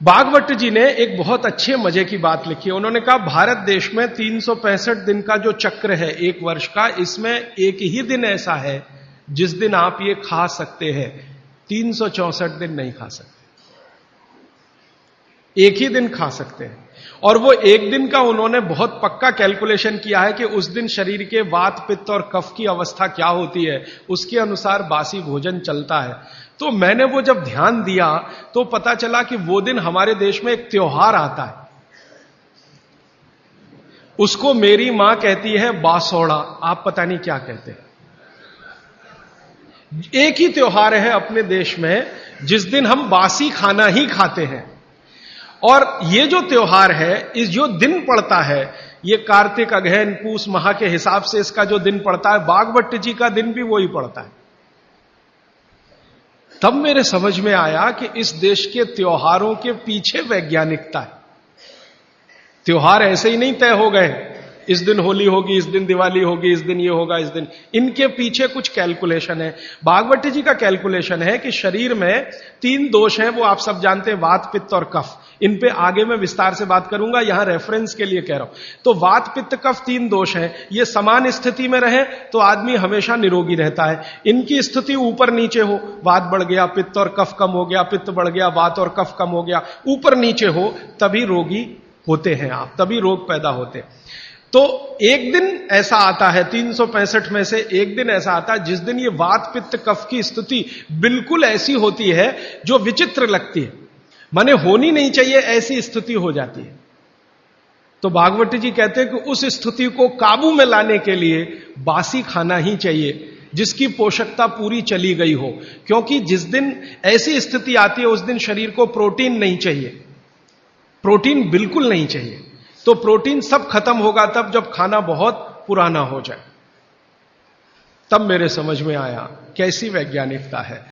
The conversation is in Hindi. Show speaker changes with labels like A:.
A: भागवत जी ने एक बहुत अच्छे मजे की बात लिखी है। उन्होंने कहा भारत देश में 365 दिन का जो चक्र है एक वर्ष का, इसमें एक ही दिन ऐसा है जिस दिन आप ये खा सकते हैं। 364 दिन नहीं खा सकते, एक ही दिन खा सकते हैं। और वो एक दिन का उन्होंने बहुत पक्का कैलकुलेशन किया है कि उस दिन शरीर के वात पित्त और कफ की अवस्था क्या होती है, उसके अनुसार बासी भोजन चलता है। तो मैंने वो जब ध्यान दिया तो पता चला कि वो दिन हमारे देश में एक त्योहार आता है, उसको मेरी मां कहती है बासोड़ा, आप पता नहीं क्या कहते हैं। एक ही त्योहार है अपने देश में जिस दिन हम बासी खाना ही खाते हैं। और ये जो त्योहार है, इस जो दिन पड़ता है, ये कार्तिक अगहन पूस माह के हिसाब से इसका जो दिन पड़ता है, भागवत जी का दिन भी वही पड़ता है। तब मेरे समझ में आया कि इस देश के त्योहारों के पीछे वैज्ञानिकता है। त्योहार ऐसे ही नहीं तय हो गए, इस दिन होली होगी, इस दिन दिवाली होगी, इस दिन ये होगा, इस दिन, इनके पीछे कुछ कैलकुलेशन है। भागवत जी का कैलकुलेशन है कि शरीर में 3 दोष हैं, वो आप सब जानते हैं, वात पित्त और कफ। इन पे आगे मैं विस्तार से बात करूंगा, यहां रेफरेंस के लिए कह रहा हूं। तो वात पित्त कफ 3 दोष हैं, ये समान स्थिति में रहे तो आदमी हमेशा निरोगी रहता है। इनकी स्थिति ऊपर नीचे हो, वात बढ़ गया, पित्त और कफ कम हो गया, पित्त बढ़ गया, वात और कफ कम हो गया, ऊपर नीचे हो, तभी रोगी होते हैं आप, तभी रोग पैदा होते हैं। तो एक दिन ऐसा आता है 365 में से एक दिन ऐसा आता है जिस दिन ये वात पित्त कफ की स्थिति बिल्कुल ऐसी होती है जो विचित्र लगती है, माने होनी नहीं चाहिए ऐसी स्थिति हो जाती है। तो भागवत जी कहते हैं कि उस स्थिति को काबू में लाने के लिए बासी खाना ही चाहिए जिसकी पोषकता पूरी चली गई हो। क्योंकि जिस दिन ऐसी स्थिति आती है उस दिन शरीर को प्रोटीन नहीं चाहिए, प्रोटीन बिल्कुल नहीं चाहिए। तो प्रोटीन सब खत्म होगा तब जब खाना बहुत पुराना हो जाए। तब मेरे समझ में आया कैसी वैज्ञानिकता है।